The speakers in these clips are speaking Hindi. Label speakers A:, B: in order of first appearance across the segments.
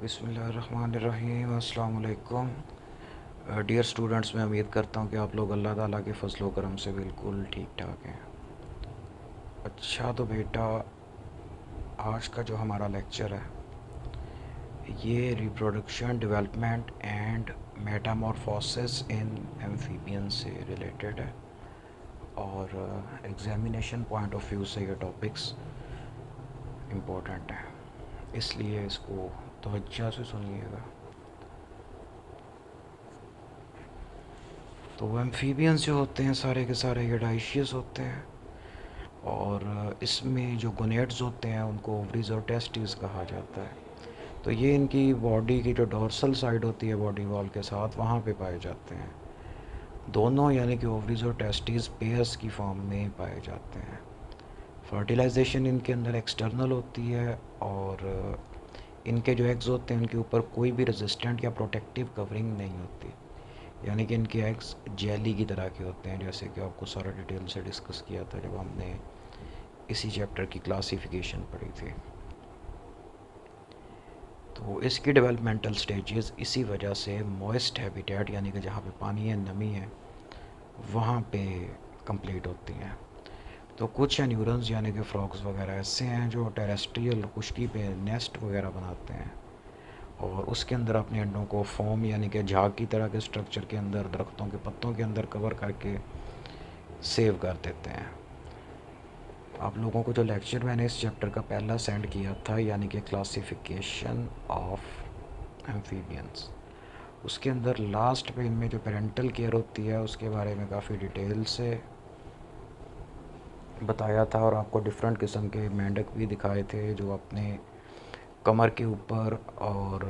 A: बिस्मिल्लाहिर्रहमानिर्रहीम। अस्सलाम वालेकुम डियर स्टूडेंट्स, मैं उम्मीद करता हूँ कि आप लोग अल्लाह ताला के फजल व करम से बिल्कुल ठीक ठाक हैं। अच्छा तो बेटा, आज का जो हमारा लेक्चर है ये reproduction, development and Metamorphosis in amphibian से रिलेटेड है और एग्जामिनेशन पॉइंट ऑफ व्यू से ये टॉपिक्स इम्पोर्टेंट हैं, इसलिए इसको तवज्जो से सुनिएगा। तो एम्फीबियंस जो होते हैं सारे के सारे ये डाइशियस होते हैं और इसमें जो गोनेड्स होते हैं उनको ओवरीज और टेस्टिस कहा जाता है। तो ये इनकी बॉडी की जो डोर्सल साइड होती है बॉडी वॉल के साथ, वहाँ पे पाए जाते हैं। दोनों यानी कि ओवरीज और टेस्टिस पेयर्स की फॉर्म में पाए जाते हैं। फर्टिलाइजेशन इनके अंदर एक्सटर्नल होती है और इनके जो एग्स होते हैं उनके ऊपर कोई भी रेजिस्टेंट या प्रोटेक्टिव कवरिंग नहीं होती, यानी कि इनके एग्स जेली की तरह के होते हैं, जैसे कि आपको सारा डिटेल से डिस्कस किया था जब हमने इसी चैप्टर की क्लासिफिकेशन पढ़ी थी। तो इसकी डेवलपमेंटल स्टेजेस इसी वजह से मॉइस्ट हैबिटेट यानी कि जहाँ पे पानी है, नमी है, वहाँ पे कंप्लीट होती हैं। तो कुछ एन्यूरन्स यानी कि फ्रॉग्स वगैरह ऐसे हैं जो टेरेस्ट्रियल खुश्की पे नेस्ट वगैरह बनाते हैं और उसके अंदर अपने अंडों को फॉर्म यानी कि झाग की तरह के स्ट्रक्चर के अंदर दरख्तों के पत्तों के अंदर कवर करके सेव कर देते हैं। आप लोगों को जो लेक्चर मैंने इस चैप्टर का पहला सेंड किया था यानी कि क्लासिफिकेशन ऑफ एम्फीबियंस, उसके अंदर लास्ट पे इनमें जो पेरेंटल केयर होती है उसके बारे में काफ़ी डिटेल से बताया था और आपको डिफरेंट किस्म के मेंढक भी दिखाए थे जो अपने कमर के ऊपर और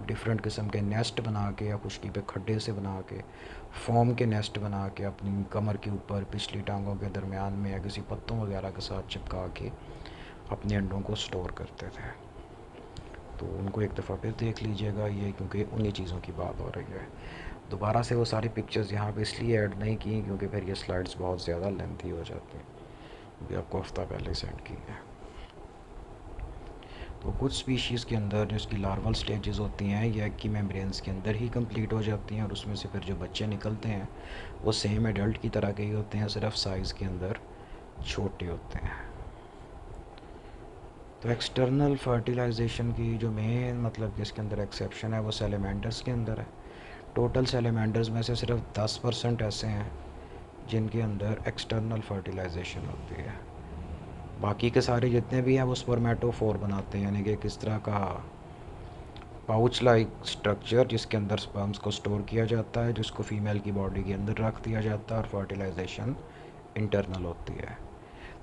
A: डिफरेंट किस्म के नेस्ट बना के या खुश्की पे खड्डे से बना के फॉर्म के नेस्ट बना के अपनी कमर के ऊपर पिछली टांगों के दरमियान में या किसी पत्तों वगैरह के साथ चिपका के अपने अंडों को स्टोर करते थे। तो उनको एक दफ़ा फिर देख लीजिएगा ये, क्योंकि उन्हीं चीज़ों की बात हो रही है। दोबारा से वो सारी पिक्चर्स यहाँ पे इसलिए ऐड नहीं की क्योंकि फिर ये स्लाइड्स बहुत ज़्यादा लेंथी हो जाती हैं, भी आपको हफ्ता पहले सेंड की है। तो कुछ स्पीशीज़ के अंदर जो इसकी लार्वल स्टेजेस होती हैं ये एग की मेम्ब्रेन्स के अंदर ही कंप्लीट हो जाती हैं और उसमें से फिर जो बच्चे निकलते हैं वो सेम एडल्ट की तरह के ही होते हैं, सिर्फ साइज़ के अंदर छोटे होते हैं। तो एक्सटर्नल फर्टिलाइजेशन की जो मेन मतलब कि इसके अंदर एक्सेप्शन है वो सैलेमेंडर्स के अंदर है। टोटल सैलेमेंडर्स में से सिर्फ 10% ऐसे हैं जिनके अंदर एक्सटर्नल फर्टिलाइजेशन होती है। बाकी के सारे जितने भी हैं वो स्पर्मेटोफोर बनाते हैं, यानी कि किस तरह का पाउच लाइक स्ट्रक्चर जिसके अंदर स्पर्म्स को स्टोर किया जाता है, जिसको फीमेल की बॉडी के अंदर रख दिया जाता है और फर्टिलाइजेशन इंटरनल होती है।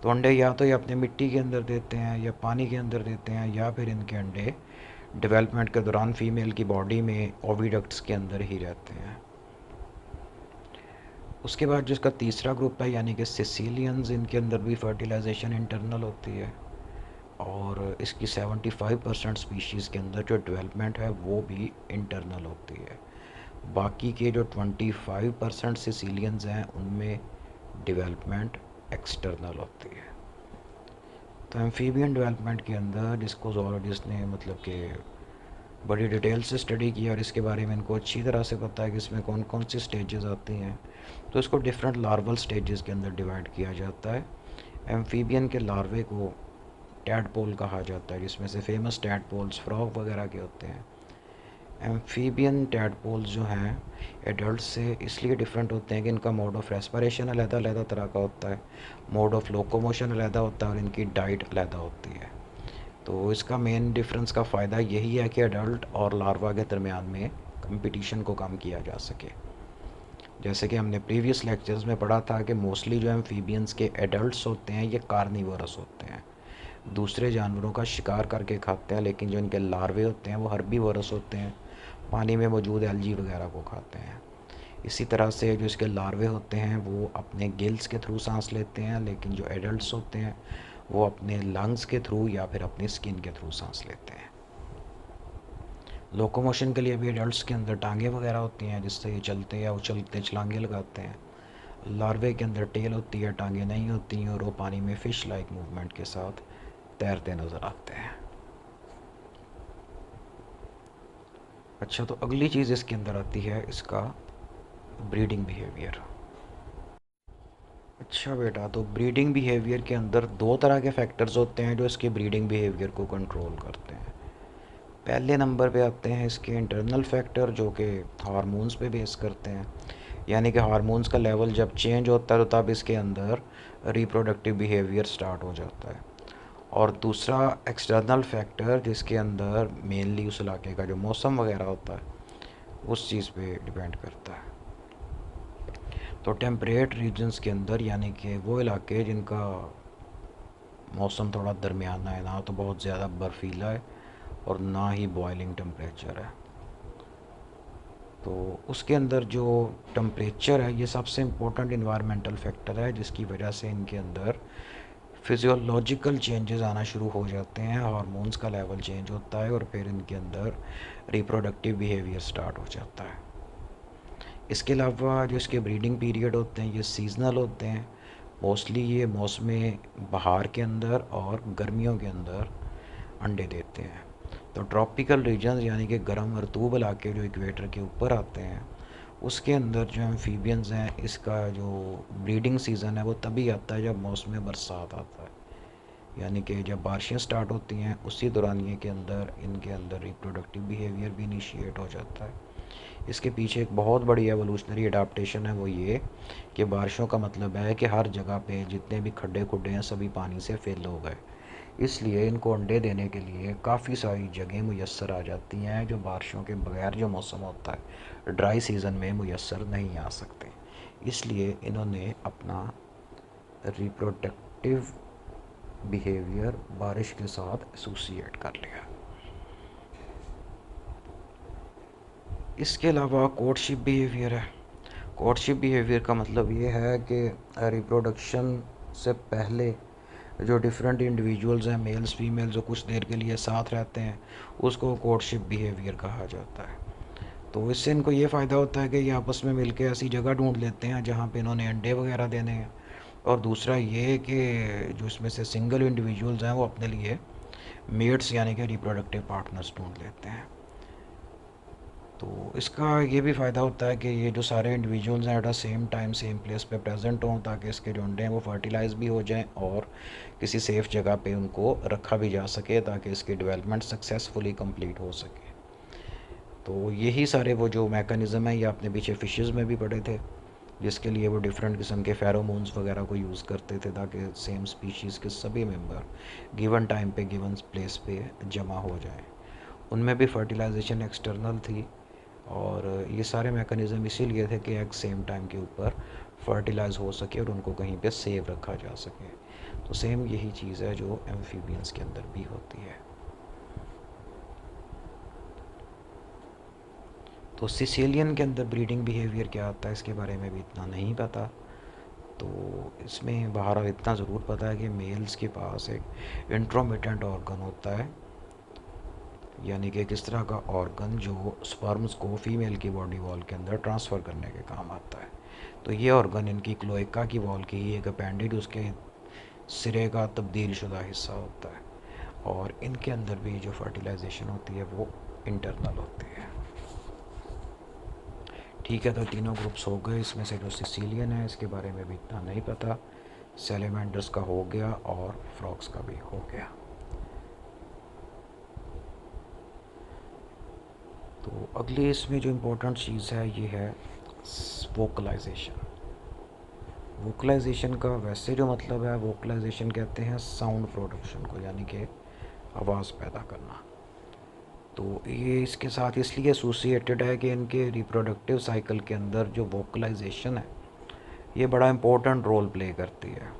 A: तो अंडे या तो ये अपने मिट्टी के अंदर देते हैं या पानी के अंदर देते हैं या फिर इनके अंडे डेवलपमेंट के दौरान फीमेल की बॉडी में ओविडक्ट्स के अंदर ही रहते हैं। उसके बाद जिसका तीसरा ग्रुप है यानी कि सिसिलियंस, इनके अंदर भी फर्टिलाइजेशन इंटरनल होती है और इसकी 75% स्पीशीज़ के अंदर जो डेवलपमेंट है वो भी इंटरनल होती है। बाकी के जो 25% सिसिलियंस हैं उनमें डेवलपमेंट एक्सटर्नल होती है। तो एम्फीबियन डेवलपमेंट के अंदर जिसको जोलॉजिस्ट ने मतलब कि बड़ी डिटेल से स्टडी किया और इसके बारे में इनको अच्छी तरह से पता है कि इसमें कौन कौन सी स्टेजेस आती हैं, तो इसको डिफरेंट लार्वल स्टेजेस के अंदर डिवाइड किया जाता है। एम्फीबियन के लार्वे को टैडपोल कहा जाता है, जिसमें से फेमस टैडपोल्स फ्रॉग वगैरह के होते हैं। एम्फीबियन टैडपोल्स जो हैं एडल्ट से इसलिए डिफरेंट होते हैं कि इनका मोड ऑफ रेस्पिरेशन अलग-अलग तरह का होता है, मोड ऑफ लोकोमोशन अलग होता है और इनकी डाइट अलग होती है। तो इसका मेन डिफरेंस का फ़ायदा यही है कि एडल्ट और लार्वा के दरमियान में कंपटीशन को कम किया जा सके। जैसे कि हमने प्रीवियस लेक्चर्स में पढ़ा था कि मोस्टली जो एम्फीबियंस के एडल्ट्स होते हैं ये कार्निवोरस होते हैं, दूसरे जानवरों का शिकार करके खाते हैं, लेकिन जो इनके लार्वे होते हैं वो हर्बीवोरस होते हैं, पानी में मौजूद एल्गी वगैरह को खाते हैं। इसी तरह से जो इसके लार्वे होते हैं वो अपने गिल्स के थ्रू सांस लेते हैं, लेकिन जो एडल्ट्स होते हैं वो अपने लंग्स के थ्रू या फिर अपनी स्किन के थ्रू सांस लेते हैं। लोकोमोशन के लिए भी एडल्ट्स के अंदर टांगे वगैरह होती हैं जिससे ये चलते या उछलते छलांगे लगाते हैं। लार्वे के अंदर टेल होती है, टांगे नहीं होती हैं और वो पानी में फ़िश लाइक मूवमेंट के साथ तैरते नज़र आते हैं। अच्छा, तो अगली चीज़ इसके अंदर आती है इसका ब्रीडिंग बिहेवियर। अच्छा बेटा, तो ब्रीडिंग बिहेवियर के अंदर दो तरह के फैक्टर्स होते हैं जो इसके ब्रीडिंग बिहेवियर को कंट्रोल करते हैं। पहले नंबर पे आते हैं इसके इंटरनल फैक्टर जो कि हार्मोन्स पे बेस करते हैं, यानी कि हार्मोन्स का लेवल जब चेंज होता है तो तब इसके अंदर रिप्रोडक्टिव बिहेवियर स्टार्ट हो जाता है। और दूसरा एक्सटर्नल फैक्टर जिसके अंदर मेनली उस इलाके का जो मौसम वगैरह होता है उस चीज़ पे डिपेंड करता है। तो टेम्परेट रीजन्स के अंदर, यानी कि वो इलाके जिनका मौसम थोड़ा दरमियाना है, ना तो बहुत ज़्यादा बर्फीला है और ना ही बॉइलिंग टेम्परेचर है, तो उसके अंदर जो टेम्परेचर है ये सबसे इम्पोर्टेंट इन्वायरमेंटल फैक्टर है जिसकी वजह से इनके अंदर फिजियोलॉजिकल चेंजेस आना शुरू हो जाते हैं, हार्मोन्स का लेवल चेंज होता है और फिर इनके अंदर रिप्रोडक्टिव बिहेवियर स्टार्ट हो जाता है। इसके अलावा जो इसके ब्रीडिंग पीरियड होते हैं ये सीजनल होते हैं। मोस्टली ये मौसम बहार के अंदर और गर्मियों के अंदर अंडे देते हैं। तो ट्रॉपिकल रीजन यानी कि गर्म रतूब इलाके जो इक्वेटर के ऊपर आते हैं उसके अंदर जो एम्फीबियंस हैं इसका जो ब्रीडिंग सीज़न है वो तभी आता है जब मौसम बरसात आता है, यानी कि जब बारिशें स्टार्ट होती हैं उसी दौरानिए के अंदर इनके अंदर रिप्रोडक्टिव बिहेवियर भी इनिशिएट हो जाता है। इसके पीछे एक बहुत बड़ी एवोल्यूशनरी अडाप्टेशन है, वो ये कि बारिशों का मतलब है कि हर जगह पे जितने भी खड्डे खुड्डे हैं सभी पानी से फिल हो गए, इसलिए इनको अंडे देने के लिए काफ़ी सारी जगह मुयस्सर आ जाती हैं जो बारिशों के बगैर जो मौसम होता है ड्राई सीज़न में मुयस्सर नहीं आ सकते। इसलिए इन्होंने अपना रिप्रोडक्टिव बिहेवियर बारिश के साथ एसोसिएट कर लिया। इसके अलावा कोर्टशिप बिहेवियर है। कोर्टशिप बिहेवियर का मतलब ये है कि रिप्रोडक्शन से पहले जो डिफरेंट इंडिविजुअल्स हैं, मेल्स फीमेल, जो कुछ देर के लिए साथ रहते हैं उसको कोर्टशिप बिहेवियर कहा जाता है। तो इससे इनको ये फ़ायदा होता है कि ये आपस में मिलके ऐसी जगह ढूंढ लेते हैं जहाँ पे इन्होंने अंडे वगैरह देने हैं। और दूसरा ये कि जो इसमें से सिंगल इंडिविजुअल्स हैं वो अपने लिए मेट्स यानी कि रिप्रोडक्टिव पार्टनर्स ढूंढ लेते हैं। तो इसका ये भी फ़ायदा होता है कि ये जो सारे इंडिविजुअल्स हैं at the same time same place पे प्रेजेंट हों ताकि इसके जो अंडे हैं वो फर्टिलाइज़ भी हो जाएं और किसी सेफ़ जगह पे उनको रखा भी जा सके ताकि इसकी डेवलपमेंट सक्सेसफुली कंप्लीट हो सके। तो यही सारे वो जो मैकेनिज़्म है ये आपने पीछे फ़िशेज़ में भी पढ़े थे, जिसके लिए वो डिफरेंट किस्म के फेरोमोन्स वगैरह को यूज़ करते थे ताकि सेम स्पीशीज़ के सभी मेंबर गिवन टाइम पे गिवन प्लेस पे जमा हो जाएं। उनमें भी फर्टिलाइजेशन एक्सटर्नल थी और ये सारे मैकेनिज़्म इसीलिए थे कि एक सेम टाइम के ऊपर फर्टिलाइज हो सके और उनको कहीं पे सेव रखा जा सके। तो सेम यही चीज़ है जो एम्फीबियंस के अंदर भी होती है। तो सिसिलियन के अंदर ब्रीडिंग बिहेवियर क्या आता है इसके बारे में भी इतना नहीं पता। तो इसमें बहरहाल इतना ज़रूर पता है कि मेल्स के पास एक इंट्रोमिटेंट ऑर्गन होता है, यानी कि किस तरह का ऑर्गन जो स्पर्म्स को फीमेल की बॉडी वॉल के अंदर ट्रांसफ़र करने के काम आता है। तो ये ऑर्गन इनकी क्लोएका की वॉल की ही एक अपेंडेड उसके सिरे का तब्दील शुदा हिस्सा होता है और इनके अंदर भी जो फर्टिलाइजेशन होती है वो इंटरनल होती है। ठीक है, तो तीनों ग्रुप्स हो गए। इसमें से जो सिसिलियन है इसके बारे में भी इतना नहीं पता, सैलेमेंडर्स का हो गया और फ्रॉक्स का भी हो गया। तो अगली इसमें जो इम्पोर्टेंट चीज़ है ये है वोकलाइजेशन। वोकलाइजेशन का वैसे जो मतलब है, वोकलाइजेशन कहते हैं साउंड प्रोडक्शन को, यानी कि आवाज़ पैदा करना। तो ये इसके साथ इसलिए एसोसिएटेड है कि इनके रिप्रोडक्टिव साइकिल के अंदर जो वोकलाइजेशन है ये बड़ा इम्पोर्टेंट रोल प्ले करती है।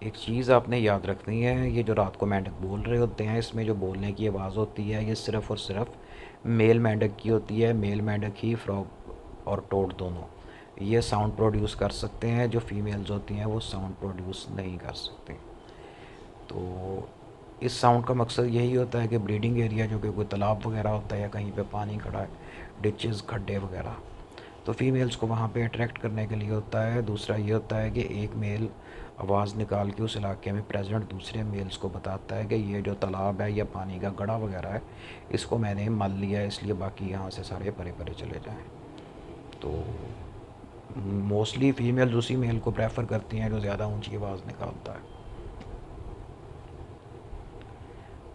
A: एक चीज़ आपने याद रखनी है, ये जो रात को मेंढक बोल रहे होते हैं इसमें जो बोलने की आवाज़ होती है ये सिर्फ़ और सिर्फ मेल मेंढक की होती है। मेल मेंढक ही फ्रॉग और टोड दोनों ये साउंड प्रोड्यूस कर सकते हैं, जो फीमेल्स होती हैं वो साउंड प्रोड्यूस नहीं कर सकती। तो इस साउंड का मकसद यही होता है कि ब्रीडिंग एरिया जो कि कोई तालाब वगैरह होता है या कहीं पे पानी खड़ा है, डिचेस खड्डे वगैरह, तो फीमेल्स को वहाँ पे अट्रैक्ट करने के लिए होता है। दूसरा ये होता है कि एक मेल आवाज़ निकाल के उस इलाके में प्रेजेंट दूसरे मेल्स को बताता है कि ये जो तालाब है या पानी का गड़ा वगैरह है, इसको मैंने मल लिया है, इसलिए बाकी यहाँ से सारे परे परे चले जाएं। तो मोस्टली फ़ीमेल्स उसी मेल को प्रेफर करती हैं जो ज़्यादा ऊंची आवाज़ निकालता है।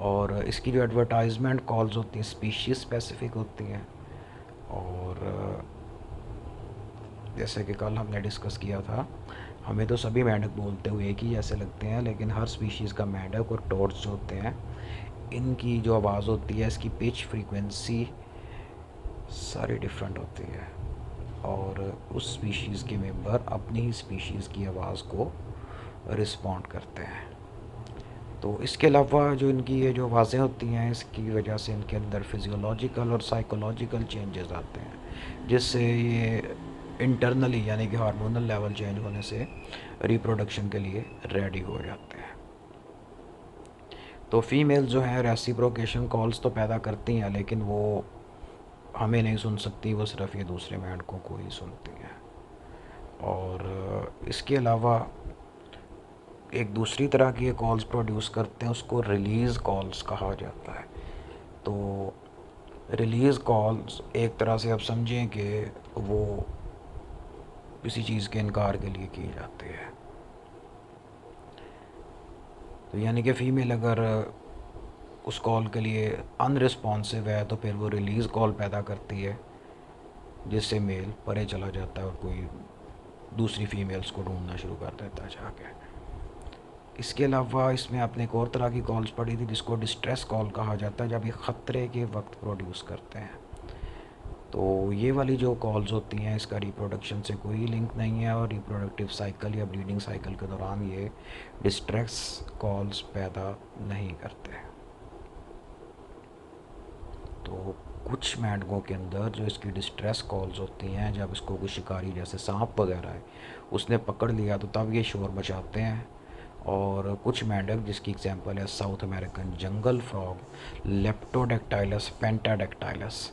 A: और इसकी जो एडवर्टाइजमेंट कॉल्स होती हैं स्पीशीज़ स्पेसिफिक होती हैं। और जैसे कि कल हमने डिस्कस किया था, हमें तो सभी मेंढक बोलते हुए एक ही जैसे लगते हैं, लेकिन हर स्पीशीज़ का मेंढक और टोर्च जो होते हैं, इनकी जो आवाज़ होती है, इसकी पिच फ्रीक्वेंसी सारी डिफरेंट होती है। और उस स्पीशीज़ के मेंबर अपनी ही स्पीशीज़ की आवाज़ को रिस्पॉन्ड करते हैं। तो इसके अलावा जो इनकी ये जो आवाज़ें होती हैं, इसकी वजह से इनके अंदर फिज़ियोलॉजिकल और साइकोलॉजिकल चेंजेस आते हैं, जिससे ये इंटरनली यानी कि हार्मोनल लेवल चेंज होने से रिप्रोडक्शन के लिए रेडी हो जाते हैं। तो फीमेल जो हैं रेसिप्रोकेशन कॉल्स तो पैदा करती हैं, लेकिन वो हमें नहीं सुन सकती, वो सिर्फ ये दूसरे मेंढकों को ही सुनती हैं। और इसके अलावा एक दूसरी तरह की ये कॉल्स प्रोड्यूस करते हैं, उसको रिलीज़ कॉल्स कहा जाता है। तो रिलीज़ कॉल्स एक तरह से आप समझें कि वो किसी चीज़ के इनकार के लिए की जाती है। तो यानी कि फ़ीमेल अगर उस कॉल के लिए अनरिस्पॉन्सिव है तो फिर वो रिलीज़ कॉल पैदा करती है, जिससे मेल परे चला जाता है और कोई दूसरी फ़ीमेल्स को ढूंढना शुरू कर देता है जाके। इसके अलावा इसमें आपने एक और तरह की कॉल्स पढ़ी थी जिसको डिस्ट्रेस कॉल कहा जाता है, जब ये ख़तरे के वक्त प्रोड्यूस करते हैं। तो ये वाली जो कॉल्स होती हैं, इसका रिप्रोडक्शन से कोई लिंक नहीं है, और रिप्रोडक्टिव साइकिल या ब्रीडिंग साइकिल के दौरान ये डिस्ट्रेस कॉल्स पैदा नहीं करते। तो कुछ मेंढकों के अंदर जो इसकी डिस्ट्रेस कॉल्स होती हैं, जब इसको कोई शिकारी जैसे सांप वगैरह है उसने पकड़ लिया तो तब ये शोर मचाते हैं। और कुछ मेंढक जिसकी एग्जांपल है साउथ अमेरिकन जंगल फ्रॉग लेप्टोडेक्टाइलस पेंटाडेक्टाइलस,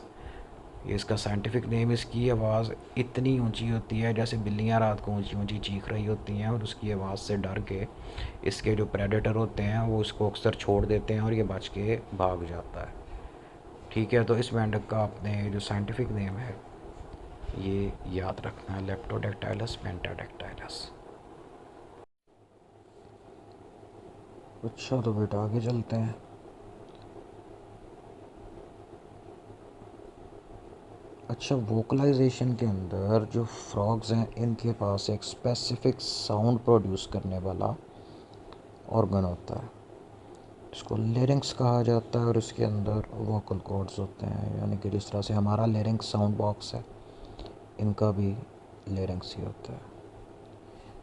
A: ये इसका साइंटिफिक नेम, इसकी आवाज़ इतनी ऊंची होती है जैसे बिल्लियाँ रात को ऊंची ऊंची चीख रही होती हैं, और उसकी आवाज़ से डर के इसके जो प्रेडेटर होते हैं वो इसको अक्सर छोड़ देते हैं और ये बच के भाग जाता है। ठीक है, तो इस मेंढक का आपने जो साइंटिफिक नेम है ये याद रखना है, लेप्टोडेक्टाइलस पेंटाडेक्टाइलस। अच्छा, तो बेटा आगे चलते हैं। अच्छा, वोकलाइजेशन के अंदर जो फ्रॉग्स हैं इनके पास एक स्पेसिफिक साउंड प्रोड्यूस करने वाला ऑर्गन होता है, इसको लेरिंक्स कहा जाता है, और इसके अंदर वोकल कॉर्ड्स होते हैं। यानी कि जिस तरह से हमारा लेरिंक्स साउंड बॉक्स है, इनका भी लेरिंक्स ही होता है।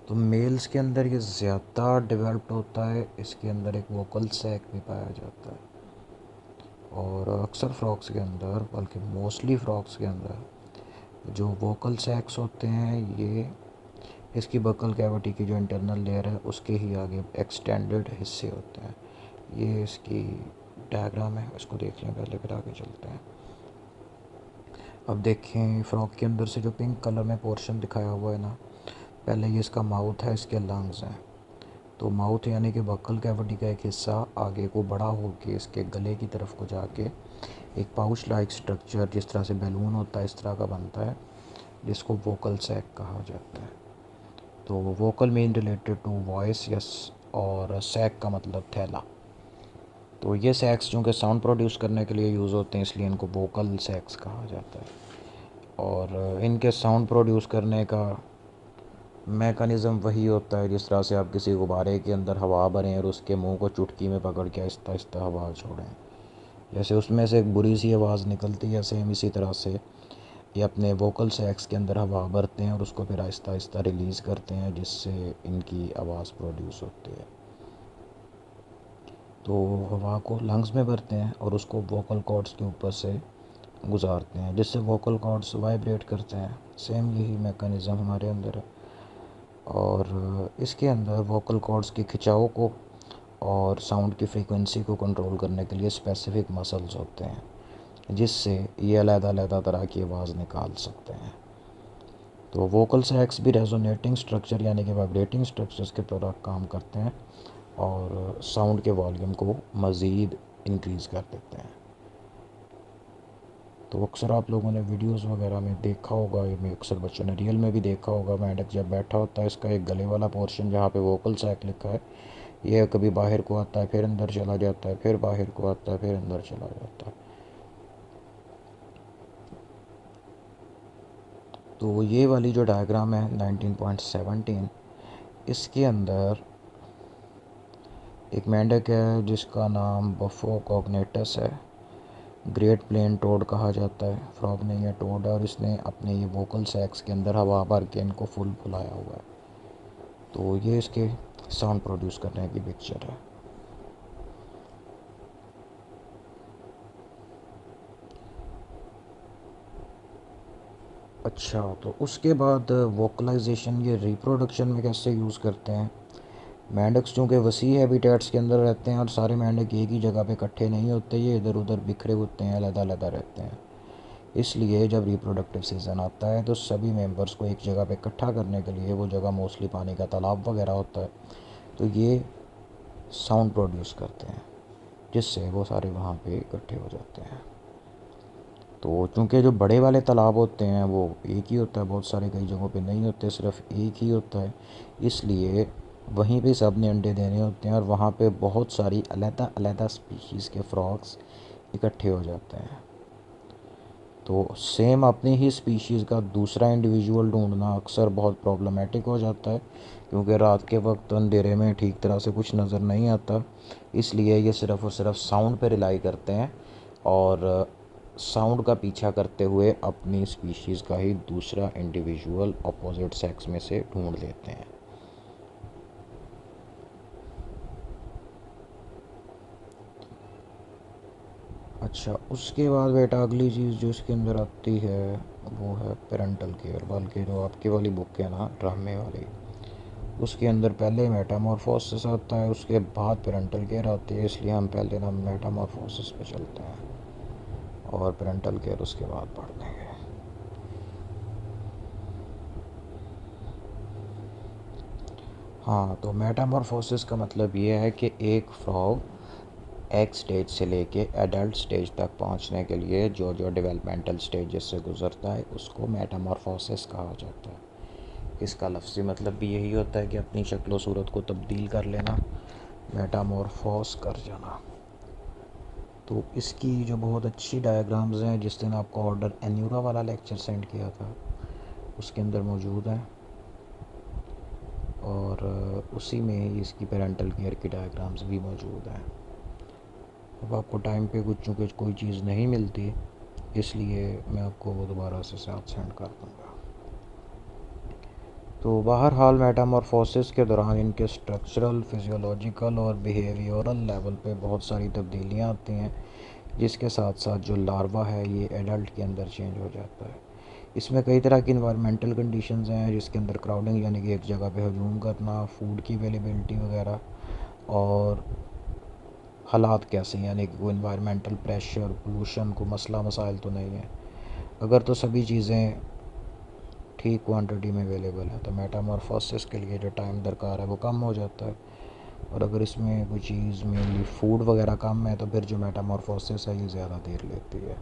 A: तो मेल्स के अंदर ये ज़्यादा डेवलप्ड होता है, इसके अंदर एक वोकल सैक भी पाया जाता है। और अक्सर फ्रॉग्स के अंदर, बल्कि मोस्टली फ्रॉग्स के अंदर जो वोकल सैक्स होते हैं, ये इसकी बकल कैविटी की जो इंटरनल लेयर है उसके ही आगे एक्सटेंडेड हिस्से होते हैं। ये इसकी डायग्राम है, इसको देख लें पहले, फिर आगे चलते हैं। अब देखें फ्रॉग के अंदर से जो पिंक कलर में पोर्शन दिखाया हुआ है ना, पहले ये इसका माउथ है, इसके लंग्स हैं। तो माउथ यानी कि बकल कैविटी का एक हिस्सा आगे को बड़ा होके इसके गले की तरफ को जाके एक पाउच लाइक स्ट्रक्चर, जिस तरह से बैलून होता है इस तरह का बनता है, जिसको वोकल सैक कहा जाता है। तो vocal mean related to voice, yes, और सैक का मतलब थैला। तो ये सैक्स चूँकि साउंड प्रोड्यूस करने के लिए यूज़ होते हैं, इसलिए इनको वोकल सैक्स कहा जाता है। और इनके साउंड प्रोड्यूस करने का मैकेनिज़्म वही होता है जिस तरह से आप किसी गुब्बारे के अंदर हवा भरें और उसके मुंह को चुटकी में पकड़ के आहिस्ता आहिस्ता हवा छोड़ें, जैसे उसमें से एक बुरी सी आवाज़ निकलती है, सेम इसी तरह से ये अपने वोकल सैक्स के अंदर हवा भरते हैं और उसको फिर आहिस्ता आहिस्ता रिलीज़ करते हैं, जिससे इनकी आवाज़ प्रोड्यूस होती है। तो हवा को लंग्स में भरते हैं और उसको वोकल कॉर्ड्स के ऊपर से गुजारते हैं, जिससे वोकल कॉर्ड्स वाइब्रेट करते हैं। सेम यही मैकेनिज़्म हमारे अंदर है। और इसके अंदर वोकल कॉर्ड्स की खिंचाव को और साउंड की फ्रीक्वेंसी को कंट्रोल करने के लिए स्पेसिफिक मसल्स होते हैं, जिससे ये अलग-अलग तरह की आवाज़ निकाल सकते हैं। तो वोकल सैक्स भी रेजोनेटिंग स्ट्रक्चर यानी कि वाइब्रेटिंग स्ट्रक्चर्स के तरह काम करते हैं और साउंड के वॉल्यूम को मज़ीद इंक्रीज़ कर देते हैं। तो अक्सर आप लोगों ने वीडियोस वगैरह में देखा होगा, ये में अक्सर बच्चों ने रियल में भी देखा होगा, मेंढक जब बैठा होता है इसका एक गले वाला पोर्शन जहाँ पे वोकल सैक लिखा है, ये कभी बाहर को आता है, फिर अंदर चला जाता है, फिर बाहर को आता है, फिर अंदर चला जाता है। तो ये वाली जो डायग्राम है 19.17, इसके अंदर एक मेंढक है जिसका नाम बफो कॉग्नेटस है। ग्रेट प्लेन टोड कहा जाता है, फ्रॉग नहीं है, टोड है, और इसने अपने ये वोकल सैक्स के अंदर हवा भर के इनको फुल फुलाया हुआ है। तो ये इसके साउंड प्रोड्यूस करने की पिक्चर है। अच्छा, तो उसके बाद वोकलाइजेशन ये रिप्रोडक्शन में कैसे यूज़ करते हैं। मेंढक चूँकि वसी हैबिटेट्स के अंदर रहते हैं और सारे मेंढक एक ही जगह पे इकट्ठे नहीं होते, ये इधर उधर बिखरे होते हैं, अलग-अलग रहते हैं। इसलिए जब रिप्रोडक्टिव सीज़न आता है तो सभी मेंबर्स को एक जगह पे इकट्ठा करने के लिए, वो जगह मोस्टली पानी का तालाब वगैरह होता है, तो ये साउंड प्रोड्यूस करते हैं जिससे वो सारे वहाँ पे इकट्ठे हो जाते हैं। तो चूँकि जो बड़े वाले तालाब होते हैं वो एक ही होता है, बहुत सारे कई जगहों पे नहीं होते, सिर्फ एक ही होता है, इसलिए वहीं पे सब ने अंडे देने होते हैं और वहाँ पे बहुत सारी अलग-अलग स्पीशीज़ के फ्रॉग्स इकट्ठे हो जाते हैं। तो सेम अपनी ही स्पीशीज़ का दूसरा इंडिविजुअल ढूंढना अक्सर बहुत प्रॉब्लमेटिक हो जाता है, क्योंकि रात के वक्त अंधेरे में ठीक तरह से कुछ नज़र नहीं आता, इसलिए ये सिर्फ़ और सिर्फ साउंड पे रिलाई करते हैं और साउंड का पीछा करते हुए अपनी स्पीशीज़ का ही दूसरा इंडिविजुअल अपोजिट सेक्स में से ढूंढ लेते हैं। अच्छा, उसके बाद बेटा अगली चीज़ जो इसके अंदर आती है वो है पेरेंटल केयर, बल्कि जो आपकी वाली बुक है ना ड्रामे वाली, उसके अंदर पहले मेटामॉर्फोसिस आता है, उसके बाद पेरेंटल केयर आती है, इसलिए हम पहले ना मेटामॉर्फोसिस पे चलते हैं और पेरेंटल केयर उसके बाद पढ़ देंगे। हाँ, तो मेटामॉर्फोसिस का मतलब ये है कि एक फ्रॉग एक स्टेज से लेके एडल्ट स्टेज तक पहुंचने के लिए जो जो डेवलपमेंटल स्टेजेस से गुजरता है उसको मेटामॉर्फोसिस कहा जाता है। इसका लफ्ज़ी मतलब भी यही होता है कि अपनी शक्ल सूरत को तब्दील कर लेना, मेटामॉर्फोस कर जाना। तो इसकी जो बहुत अच्छी डायग्राम्स हैं, जिस दिन आपको ऑर्डर एन्यूरा वाला लेक्चर सेंड किया था उसके अंदर मौजूद हैं, और उसी में ही इसकी पेरेंटल केयर की डायग्राम्स भी मौजूद हैं। अब आपको टाइम पे कुछ चूँकि कोई चीज़ नहीं मिलती, इसलिए मैं आपको वो दोबारा से साथ सेंड कर दूँगा। तो बहरहाल मेटामॉर्फोसिस के दौरान इनके स्ट्रक्चरल, फिजियोलॉजिकल और बिहेवियरल लेवल पे बहुत सारी तब्दीलियाँ आती हैं, जिसके साथ साथ जो लार्वा है ये एडल्ट के अंदर चेंज हो जाता है। इसमें कई तरह की इन्वायरमेंटल कंडीशंस हैं, जिसके अंदर क्राउडिंग यानी कि एक जगह पे हजूम करना, फूड की अवेलेबिलिटी वगैरह, और हालात कैसे हैं यानी कि कोई इन्वायरमेंटल प्रेशर, पोल्यूशन, को मसला मसाइल तो नहीं है। अगर तो सभी चीज़ें ठीक क्वांटिटी में अवेलेबल है तो मेटामॉर्फोसिस के लिए जो टाइम दरकार है वो कम हो जाता है, और अगर इसमें कोई चीज़ मेनली फूड वगैरह कम है तो फिर जो मेटामॉर्फोसिस है ये ज़्यादा देर लेती है।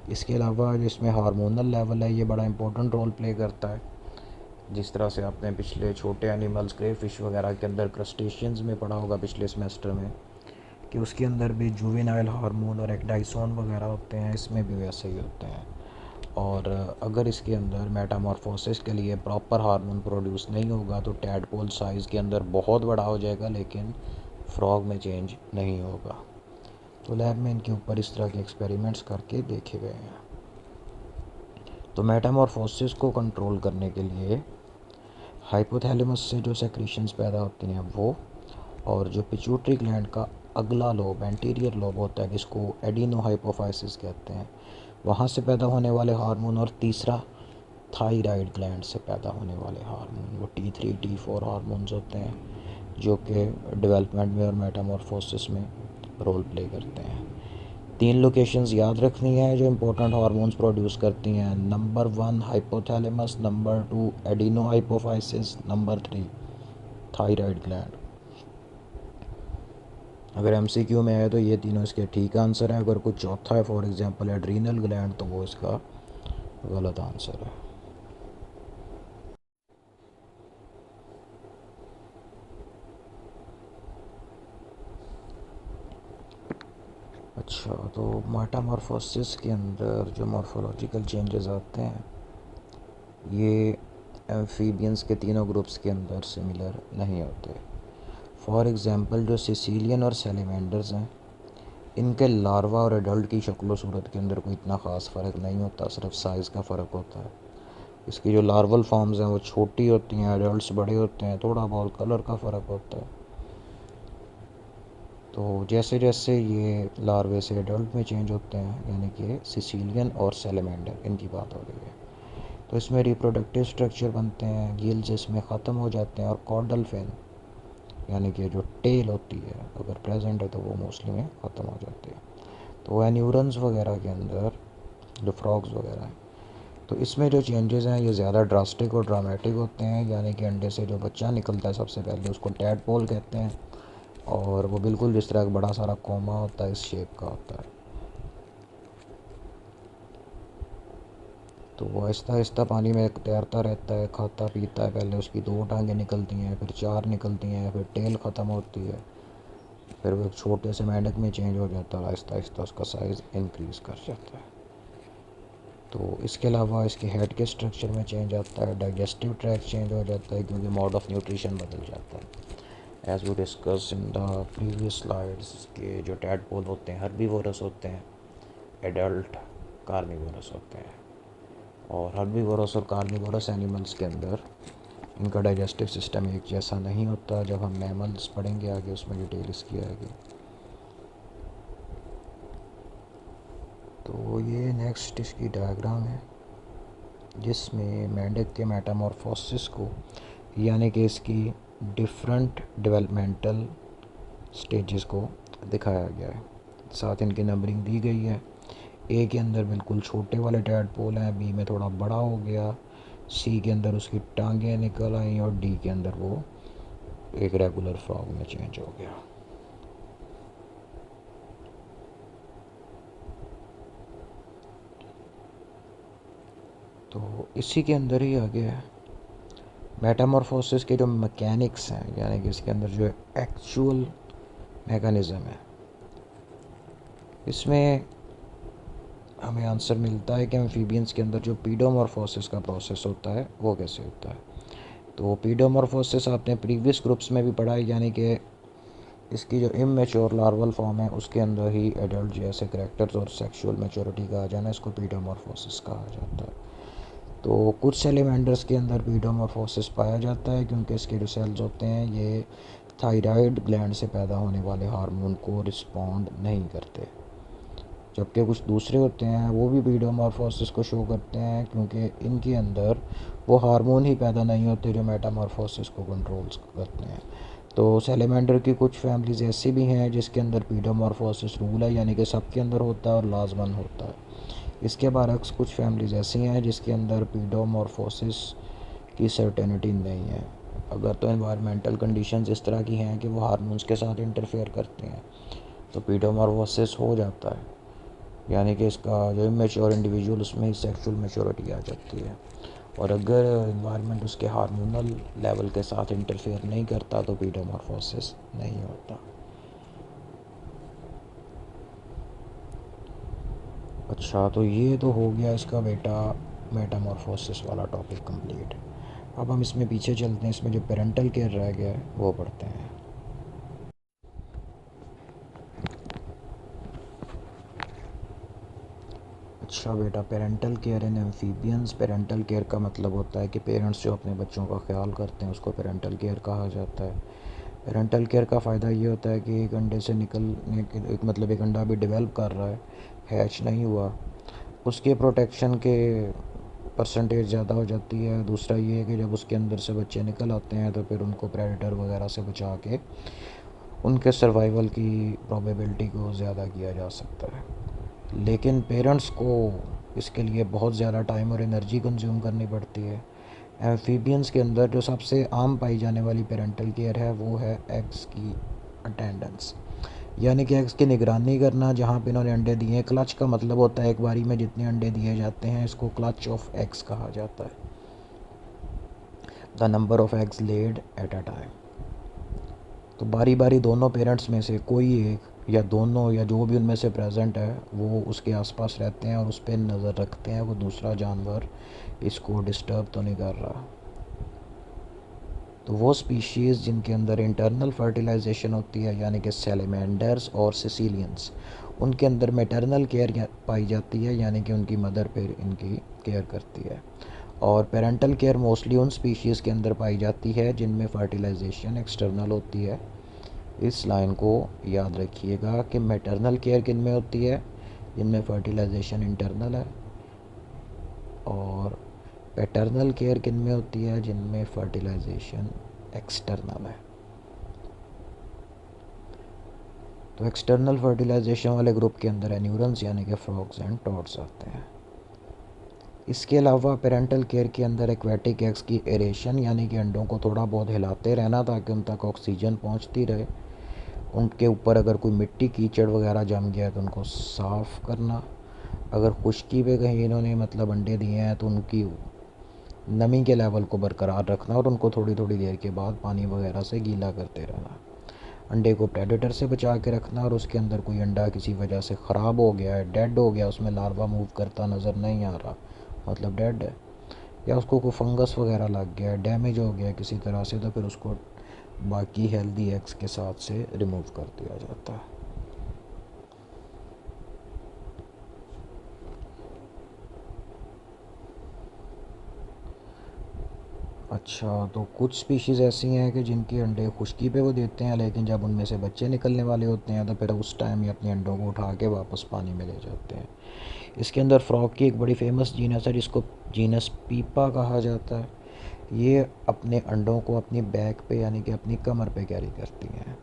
A: इसके अलावा जो इसमें हार्मोनल लेवल है ये बड़ा इंपॉर्टेंट रोल प्ले करता है। जिस तरह से आपने पिछले छोटे एनिमल्स, क्रे फिश वगैरह के अंदर, क्रस्टेशियंस में पढ़ा होगा पिछले सेमेस्टर में, कि उसके अंदर भी जुवेनाइल हार्मोन और एक्डाइसोन वगैरह होते हैं, इसमें भी वैसे ही होते हैं। और अगर इसके अंदर मेटामॉर्फोसिस के लिए प्रॉपर हार्मोन प्रोड्यूस नहीं होगा तो टैडपोल साइज़ के अंदर बहुत बड़ा हो जाएगा, लेकिन फ्रॉग में चेंज नहीं होगा। तो लैब में इनके ऊपर इस तरह के एक्सपेरिमेंट्स करके देखे गए हैं। तो मेटामॉर्फोसिस को कंट्रोल करने के लिए हाइपोथैलेमस से जो सेक्रीशंस पैदा होती हैं वो, और जो पिट्यूटरी ग्लैंड का अगला लोब, एंटीरियर लोब होता है, जिसको एडिनोहाइपोफाइसिस कहते हैं, वहाँ से पैदा होने वाले हार्मोन, और तीसरा थायराइड ग्लैंड से पैदा होने वाले हार्मोन, वो T3 T4 हार्मोन्स होते हैं, जो कि डेवलपमेंट में और मेटामॉर्फोसिस में रोल प्ले करते हैं। 3 लोकेशंस याद रखनी है जो इम्पोर्टेंट हार्मोन्स प्रोड्यूस करती हैं। Number 1 hypothalamus, number 2 adeno hypophysis, number 3 thyroid gland. अगर एमसीक्यू में है तो ये तीनों इसके ठीक आंसर हैं। अगर कुछ चौथा है फॉर एग्जांपल एड्रीनल ग्लैंड तो वो इसका गलत आंसर है। अच्छा, तो मेटामॉर्फोसिस के अंदर जो मॉर्फोलॉजिकल चेंजेस आते हैं ये एम्फीबियंस के तीनों ग्रुप्स के अंदर सिमिलर नहीं होते। फॉर एग्जांपल जो सिसिलियन और सैलिमेंडर्स हैं इनके लार्वा और एडल्ट की शक्ल सूरत के अंदर कोई इतना ख़ास फ़र्क नहीं होता, सिर्फ साइज़ का फ़र्क होता है। इसकी जो लार्वल फॉर्म्स हैं वो छोटी होती हैं, एडल्ट्स बड़े होते हैं, थोड़ा बहुत कलर का फ़र्क होता है। तो जैसे जैसे ये लार्वे से एडल्ट में चेंज होते हैं, यानी कि सिसिलियन और सैलेमेंडर इनकी बात हो रही है, तो इसमें रिप्रोडक्टिव स्ट्रक्चर बनते हैं, गिल्स इसमें ख़त्म हो जाते हैं और कॉर्डल फिन यानी कि जो टेल होती है अगर प्रेजेंट है तो वो मोस्टली में ख़त्म हो जाती है। तो एन्यूरन्स वगैरह के अंदर जो फ्रॉग्स वगैरह हैं तो इसमें जो चेंजेस हैं ये ज़्यादा ड्रास्टिक और ड्रामेटिक होते हैं। यानी कि अंडे से जो बच्चा निकलता है सबसे पहले उसको टैडपोल कहते हैं और वो बिल्कुल जिस तरह का बड़ा सारा कोमा होता है इस शेप का होता है। तो वो आहिस्ता आहिस्ता पानी में तैरता रहता है, खाता पीता है। पहले उसकी 2 टांगें निकलती हैं, फिर 4 निकलती हैं, फिर टेल ख़त्म होती है, फिर वो एक छोटे से मेंढक में चेंज हो जाता है और आहिस्ता आहिस्ता उसका साइज़ इंक्रीज़ कर जाता है। तो इसके अलावा इसके हेड के स्ट्रक्चर में चेंज आता है, डाइजेस्टिव ट्रैक्ट चेंज हो जाता है क्योंकि मोड ऑफ न्यूट्रिशन बदल जाता है। As we discuss in the previous slides के जो टैडपोल होते हैं हर्बीवोरस होते हैं, एडल्ट कार्निवोरस होते हैं। और हर्बीवोरस और कार्निवोरस एनिमल्स के अंदर इनका डाइजेस्टिव सिस्टम एक जैसा नहीं होता। जब हम मैमल्स पढ़ेंगे आगे उसमें डिटेल इसकी आएगी। तो ये नेक्स्ट इसकी डायग्राम है जिसमें मेंढक के मेटामॉर्फोसिस को यानी कि इसकी डिफरेंट डेवलपमेंटल स्टेजेस को दिखाया गया है। साथ इनकी नंबरिंग दी गई है। ए के अंदर बिल्कुल छोटे वाले टैडपोल हैं, बी में थोड़ा बड़ा हो गया, सी के अंदर उसकी टांगें निकल आई और डी के अंदर वो एक रेगुलर फ्रॉग में चेंज हो गया। तो इसी के अंदर ही आगे है मेटामॉर्फोसिस के जो मैकेनिक्स हैं, यानी कि इसके अंदर जो एक्चुअल मैकेनिज़्म है, इसमें हमें आंसर मिलता है कि एम्फीबियंस के अंदर जो पीडोमॉर्फोसिस का प्रोसेस होता है वो कैसे होता है। तो पीडोमॉर्फोसिस आपने प्रीवियस ग्रुप्स में भी पढ़ा है, यानी कि इसकी जो इमेच्योर लार्वल फॉर्म है उसके अंदर ही एडल्ट जैसे करैक्टर्स और सेक्सुअल मैच्योरिटी का आ जाना, इसको पीडोमॉर्फोसिस कहा जाता है। तो कुछ सैलिमेंडर्स के अंदर पीडोमॉर्फोसिस पाया जाता है क्योंकि इसके जो सेल्स होते हैं ये थायराइड ग्लैंड से पैदा होने वाले हार्मोन को रिस्पॉन्ड नहीं करते। जबकि कुछ दूसरे होते हैं वो भी पीडोमॉर्फोसिस को शो करते हैं क्योंकि इनके अंदर वो हार्मोन ही पैदा नहीं होते जो मेटामॉर्फोसिस को कंट्रोल करते हैं। तो सैलेमेंडर की कुछ फैमिलीज ऐसी भी हैं जिसके अंदर पीडोमॉर्फोसिस रूल है, यानी कि सबके अंदर होता है और लाजमन होता है। इसके बरक्स कुछ फैमिलीज ऐसी हैं जिसके अंदर पीडोमॉर्फोसिस की सर्टेनिटी नहीं है। अगर तो एनवायरमेंटल कंडीशंस इस तरह की हैं कि वो हार्मोन्स के साथ इंटरफेयर करते हैं तो पीडोमॉर्फोसिस हो जाता है, यानी कि इसका जो इमेच्योर इंडिविजुअल उसमें ही सेक्सुअल मैच्योरिटी आ जाती है। और अगर इन्वायरमेंट उसके हार्मोनल लेवल के साथ इंटरफेयर नहीं करता तो पीडोमॉर्फोसिस नहीं होता। अच्छा, तो ये तो हो गया इसका बेटा मेटामॉर्फोसिस वाला टॉपिक कंप्लीट। अब हम इसमें पीछे चलते हैं, इसमें जो पेरेंटल केयर रह गया है वो पढ़ते हैं। अच्छा बेटा, parental care in amphibians. Parental care का मतलब होता है कि पेरेंट्स जो अपने बच्चों का ख्याल करते हैं उसको पेरेंटल केयर कहा जाता है। पेरेंटल केयर का फ़ायदा ये होता है कि एक अंडे से निकलने के एक मतलब एक अंडा भी डेवलप कर रहा है, हैच नहीं हुआ, उसके प्रोटेक्शन के परसेंटेज ज़्यादा हो जाती है। दूसरा ये है कि जब उसके अंदर से बच्चे निकल आते हैं तो फिर उनको प्रेडेटर वगैरह से बचा के उनके सर्वाइवल की प्रोबेबिलिटी को ज़्यादा किया जा सकता है। लेकिन पेरेंट्स को इसके लिए बहुत ज़्यादा टाइम और एनर्जी कंज्यूम करनी पड़ती है। एम्फीबियंस के अंदर जो सबसे आम पाई जाने वाली पेरेंटल केयर है वो है एग्स की अटेंडेंस, यानी कि एग्स की निगरानी करना जहाँ पे इन्होंने अंडे दिए हैं। क्लच का मतलब होता है एक बारी में जितने अंडे दिए जाते हैं, इसको क्लच ऑफ एग्स कहा जाता है, the number of eggs laid at a time. तो बारी बारी दोनों पेरेंट्स में से कोई एक या दोनों या जो भी उनमें से प्रेजेंट है वो उसके आसपास रहते हैं और उस पर नज़र रखते हैं वो दूसरा जानवर इसको डिस्टर्ब तो नहीं कर रहा। तो वो स्पीशीज़ जिनके अंदर इंटरनल फर्टिलाइजेशन होती है, यानी कि सैलमेंडर्स और सिसिलियंस, उनके अंदर मैटरनल केयर पाई जाती है, यानी कि उनकी मदर फिर इनकी केयर करती है। और पेरेंटल केयर मोस्टली उन स्पीशीज़ के अंदर पाई जाती है जिनमें फर्टिलाइजेशन एक्सटर्नल होती है। इस लाइन को याद रखिएगा कि मैटरनल केयर किन में होती है, जिनमें फर्टिलाइजेशन इंटरनल है, और पैटर्नल केयर किन में होती है, जिनमें फर्टिलाइजेशन एक्सटर्नल है। तो एक्सटर्नल फर्टिलाइजेशन वाले ग्रुप के अंदर एन्यूरन्स यानी कि फ्रॉग्स एंड टॉड्स आते हैं। इसके अलावा पेरेंटल केयर के अंदर एक्वेटिक एग्स की एरेशन यानी कि अंडों को थोड़ा बहुत हिलाते रहना ताकि उन तक ऑक्सीजन पहुंचती रहे। उनके ऊपर अगर कोई मिट्टी कीचड़ वगैरह जम गया है तो उनको साफ़ करना। अगर खुश्की पे कहीं इन्होंने मतलब अंडे दिए हैं तो उनकी नमी के लेवल को बरकरार रखना और उनको थोड़ी थोड़ी देर के बाद पानी वगैरह से गीला करते रहना। अंडे को प्रेडेटर से बचा के रखना, और उसके अंदर कोई अंडा किसी वजह से ख़राब हो गया है, डेड हो गया, उसमें लार्वा मूव करता नज़र नहीं आ रहा, मतलब डेड है, या उसको कोई फंगस वगैरह लग गया है, डैमेज हो गया है किसी तरह से, तो फिर उसको बाकी हेल्दी एग्स के साथ से रिमूव कर दिया जाता है। अच्छा, तो कुछ स्पीशीज़ ऐसी हैं कि जिनके अंडे खुश्की पे वो देते हैं, लेकिन जब उनमें से बच्चे निकलने वाले होते हैं तो फिर उस टाइम ये अपने अंडों को उठा के वापस पानी में ले जाते हैं। इसके अंदर फ्रॉग की एक बड़ी फेमस जीनस है जिसको जीनस पीपा कहा जाता है। ये अपने अंडों को अपनी बैक पे यानी कि अपनी कमर पे कैरी करती हैं।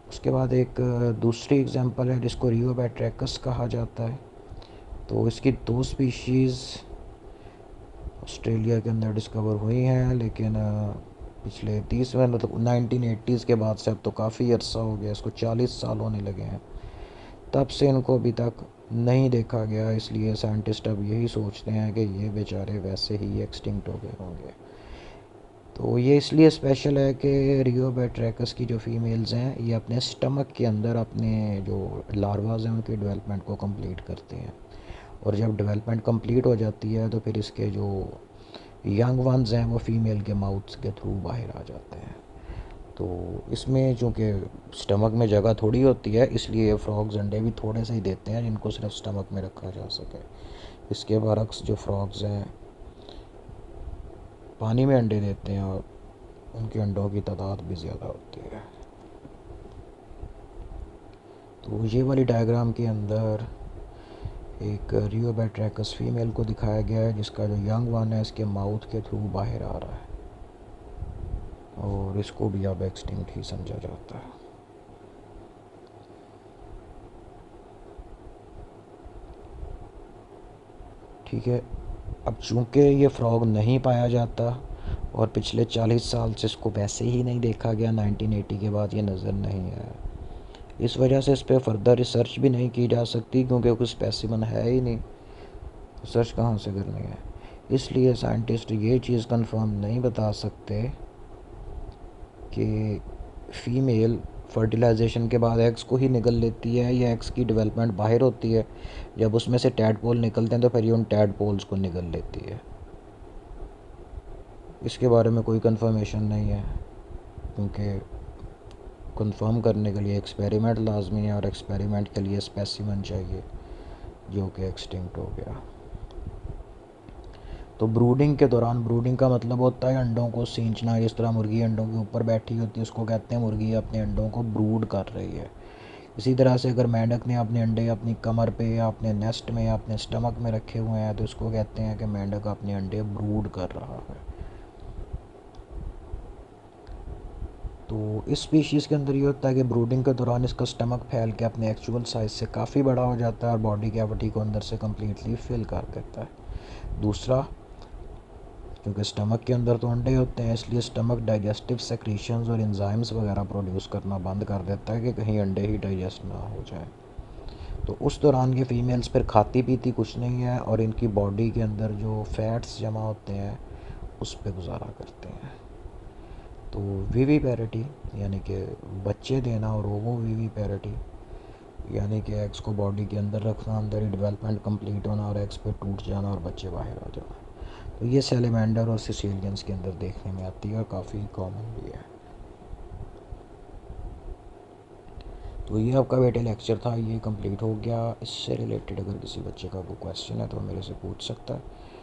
A: उसके बाद एक दूसरी एग्जांपल है जिसको रियोबैट्रैकस कहा जाता है। तो इसकी दो स्पीशीज़ ऑस्ट्रेलिया के अंदर डिस्कवर हुई हैं, लेकिन पिछले 30 में मतलब 1980s के बाद से अब तो काफ़ी अरसा हो गया, इसको 40 साल होने लगे हैं, तब से इनको अभी तक नहीं देखा गया। इसलिए साइंटिस्ट अब यही सोचते हैं कि ये बेचारे वैसे ही एक्सटिंक्ट हो गए होंगे। तो ये इसलिए स्पेशल है कि रियोबैट्रैकस की जो फीमेल्स हैं ये अपने स्टमक के अंदर अपने जो लार्वाज हैं उनकी डेवलपमेंट को कंप्लीट करती हैं, और जब डेवलपमेंट कंप्लीट हो जाती है तो फिर इसके जो यंग वंस हैं वो फीमेल के माउथ के थ्रू बाहर आ जाते हैं। तो इसमें चूँकि स्टमक में जगह थोड़ी होती है इसलिए फ्रॉग्स अंडे भी थोड़े से ही देते हैं जिनको सिर्फ स्टमक में रखा जा सके। इसके बरक्स जो फ्रॉग्स हैं पानी में अंडे देते हैं और उनके अंडों की तादाद भी ज़्यादा होती है। तो ये वाली डायग्राम के अंदर एक रियोबैट्रैकस फीमेल को दिखाया गया है जिसका जो यंग वन है इसके माउथ के थ्रू बाहर आ रहा है, और इसको भी अब एक्सटिंक्ट ही समझा जाता है। ठीक है, अब चूँकि ये फ्रॉग नहीं पाया जाता और पिछले 40 साल से इसको वैसे ही नहीं देखा गया, 1980 के बाद ये नज़र नहीं आया, इस वजह से इस पर फर्दर रिसर्च भी नहीं की जा सकती क्योंकि कोई स्पेसिमन है ही नहीं, रिसर्च कहाँ से करनी है। इसलिए साइंटिस्ट ये चीज़ कंफर्म नहीं बता सकते कि फ़ीमेल फर्टिलाइजेशन के बाद एग्स को ही निकल लेती है या एग्स की डेवलपमेंट बाहर होती है, जब उसमें से टैडपोल निकलते हैं तो फिर ये उन टैडपोल्स को निकल लेती है। इसके बारे में कोई कंफर्मेशन नहीं है क्योंकि कंफर्म करने के लिए एक्सपेरिमेंट लाजमी है और एक्सपेरिमेंट के लिए स्पेसिमन चाहिए जो कि एक्सटिंक्ट हो गया। तो ब्रूडिंग के दौरान, ब्रूडिंग का मतलब होता है अंडों को सींचना, जिस तरह मुर्गी अंडों के ऊपर बैठी होती है उसको कहते हैं मुर्गी अपने अंडों को ब्रूड कर रही है। इसी तरह से अगर मेंढक ने अपने अंडे अपनी कमर पे या अपने नेस्ट में या अपने स्टमक में रखे हुए हैं तो उसको कहते हैं कि मेंढक अपने अंडे ब्रूड कर रहा है। तो इस स्पीशीज़ के अंदर ये होता है कि ब्रूडिंग के दौरान इसका स्टमक फैल के अपने एक्चुअल साइज़ से काफ़ी बड़ा हो जाता है और बॉडी कैविटी को अंदर से कम्प्लीटली फिल कर देता है। दूसरा, क्योंकि स्टमक के अंदर तो अंडे होते हैं, इसलिए स्टमक डाइजेस्टिव सेक्रीशंस और एंजाइम्स वगैरह प्रोड्यूस करना बंद कर देता है कि कहीं अंडे ही डाइजेस्ट ना हो जाए। तो उस दौरान ये फीमेल्स फिर खाती पीती कुछ नहीं है और इनकी बॉडी के अंदर जो फैट्स जमा होते हैं उस पर गुजारा करते हैं। तो वीवी पैरिटी यानी कि बच्चे देना और ओवो वीवी पैरिटी यानी कि एग्स को बॉडी के अंदर रखना, अंदर ही डेवलपमेंट कंप्लीट होना और एग्स पे टूट जाना और बच्चे बाहर आ जाना, तो ये सैलेमेंडर और सिसिलियंस के अंदर देखने में आती है और काफ़ी कॉमन भी है। तो ये आपका बेटे लेक्चर था, ये कंप्लीट हो गया। इससे रिलेटेड अगर किसी बच्चे का कोई क्वेश्चन है तो मेरे से पूछ सकता है।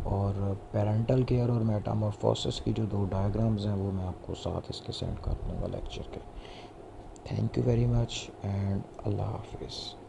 A: और पेरेंटल केयर और मेटामॉर्फोसिस की जो 2 डायग्राम्स हैं वो मैं आपको साथ इसके सेंड कर दूँगा लेक्चर के। Thank you very much and अल्लाह हाफिज़।